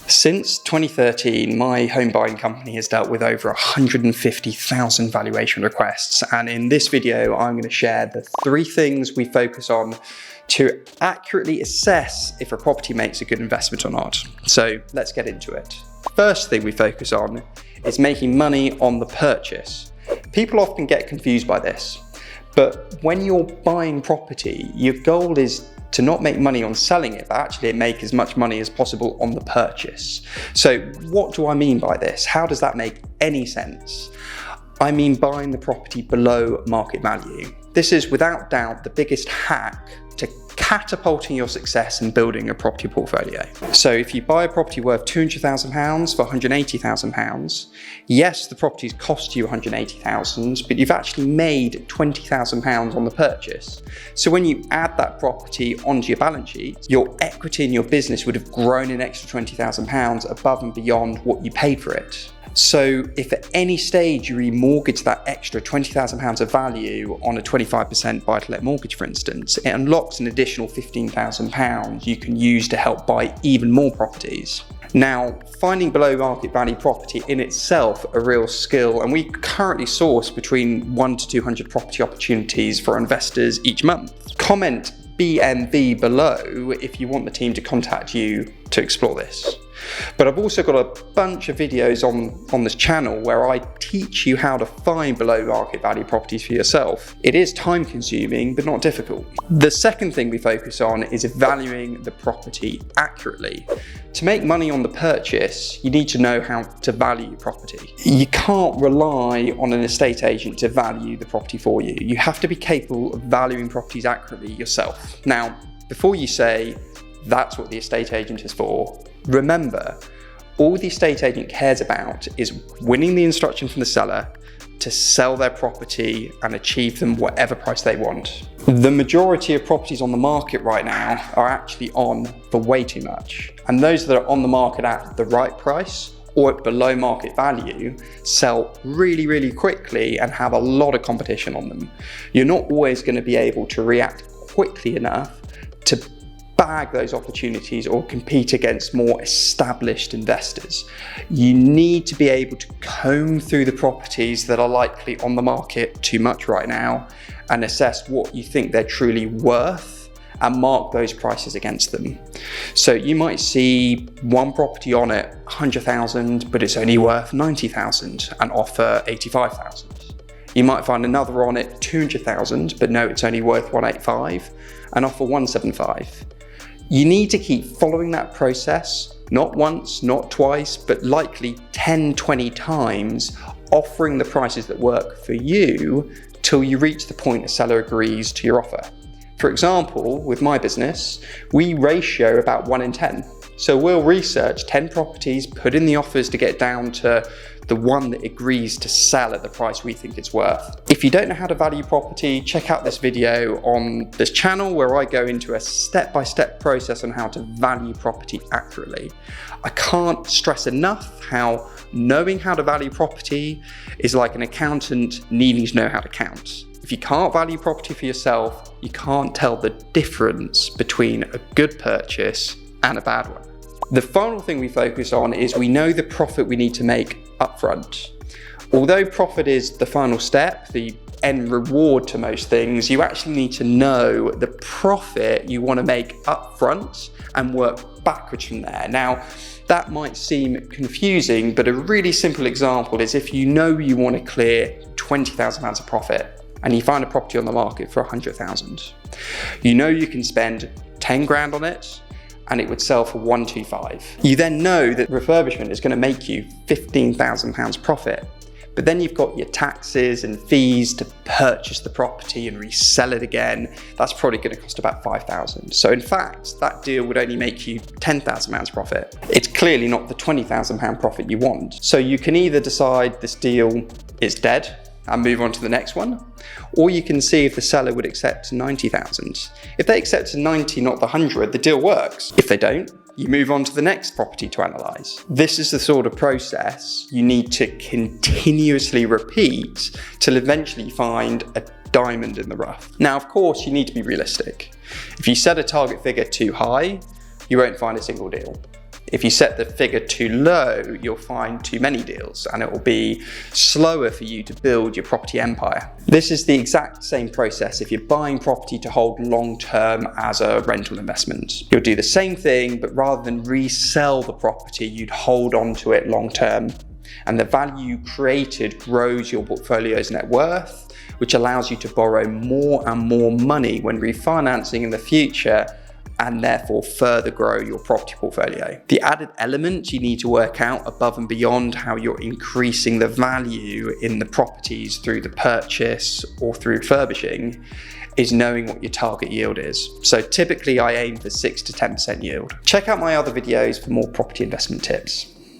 Since 2013, my home buying company has dealt with over 150,000 valuation requests, and in this video I'm going to share the 3 things we focus on to accurately assess if a property makes a good investment or not. So let's get into it. First thing we focus on is making money on the purchase. People often get confused by this, but when you're buying property, your goal is to not make money on selling it, but actually make as much money as possible on the purchase. So what do I mean by this? How does that make any sense? I mean buying the property below market value. This is without doubt the biggest hack to catapulting your success in building a property portfolio. So if you buy a property worth £200,000 for £180,000, yes, the property's cost you £180,000, but you've actually made £20,000 on the purchase. So when you add that property onto your balance sheet, your equity in your business would have grown an extra £20,000 above and beyond what you paid for it. So if at any stage you remortgage that extra £20,000 of value on a 25% buy-to-let mortgage, for instance, it unlocks an additional £15,000 you can use to help buy even more properties. Now, finding below market value property in itself a real skill, and we currently source between 1 to 200 property opportunities for investors each month. Comment BMV below if you want the team to contact you to explore this. But I've also got a bunch of videos on this channel where I teach you how to find below market value properties for yourself. It is time consuming, but not difficult. The second thing we focus on is valuing the property accurately. To make money on the purchase, you need to know how to value your property. You can't rely on an estate agent to value the property for you. You have to be capable of valuing properties accurately yourself. Now, before you say, that's what the estate agent is for, remember, all the estate agent cares about is winning the instruction from the seller to sell their property and achieve them whatever price they want. The majority of properties on the market right now are actually on for way too much. And those that are on the market at the right price or at below market value sell really, really quickly and have a lot of competition on them. You're not always going to be able to react quickly enough to bag those opportunities or compete against more established investors. You need to be able to comb through the properties that are likely on the market too much right now and assess what you think they're truly worth and mark those prices against them. So you might see one property on it 100,000, but it's only worth 90,000 and offer 85,000. You might find another on it 200,000, but no, it's only worth 185 and offer 175. You need to keep following that process, not once, not twice, but likely 10, 20 times, offering the prices that work for you till you reach the point a seller agrees to your offer. For example, with my business, we ratio about 1 in 10. So we'll research 10 properties, put in the offers to get down to the one that agrees to sell at the price we think it's worth. If you don't know how to value property, check out this video on this channel where I go into a step-by-step process on how to value property accurately. I can't stress enough how knowing how to value property is like an accountant needing to know how to count. If you can't value property for yourself, you can't tell the difference between a good purchase and a bad one. The final thing we focus on is we know the profit we need to make upfront. Although profit is the final step, the end reward to most things, you actually need to know the profit you want to make upfront and work backwards from there. Now, that might seem confusing, but a really simple example is if you know you want to clear £20,000 of profit and you find a property on the market for 100,000. You know you can spend 10 grand on it and it would sell for 125. You then know that refurbishment is going to make you £15,000 profit. But then you've got your taxes and fees to purchase the property and resell it again. That's probably going to cost about 5,000. So in fact, that deal would only make you £10,000 profit. It's clearly not the £20,000 profit you want. So you can either decide this deal is dead and move on to the next one, or you can see if the seller would accept 90,000. If they accept 90, not the 100, the deal works. If they don't, you move on to the next property to analyze. This is the sort of process you need to continuously repeat till eventually find a diamond in the rough. Now, of course, you need to be realistic. If you set a target figure too high, you won't find a single deal. If you set the figure too low, you'll find too many deals and it will be slower for you to build your property empire. This is the exact same process if you're buying property to hold long term as a rental investment. You'll do the same thing, but rather than resell the property, you'd hold on to it long term. And the value created grows your portfolio's net worth, which allows you to borrow more and more money when refinancing in the future, and therefore further grow your property portfolio. The added element you need to work out above and beyond how you're increasing the value in the properties through the purchase or through refurbishing is knowing what your target yield is. So typically I aim for 6 to 10% yield. Check out my other videos for more property investment tips.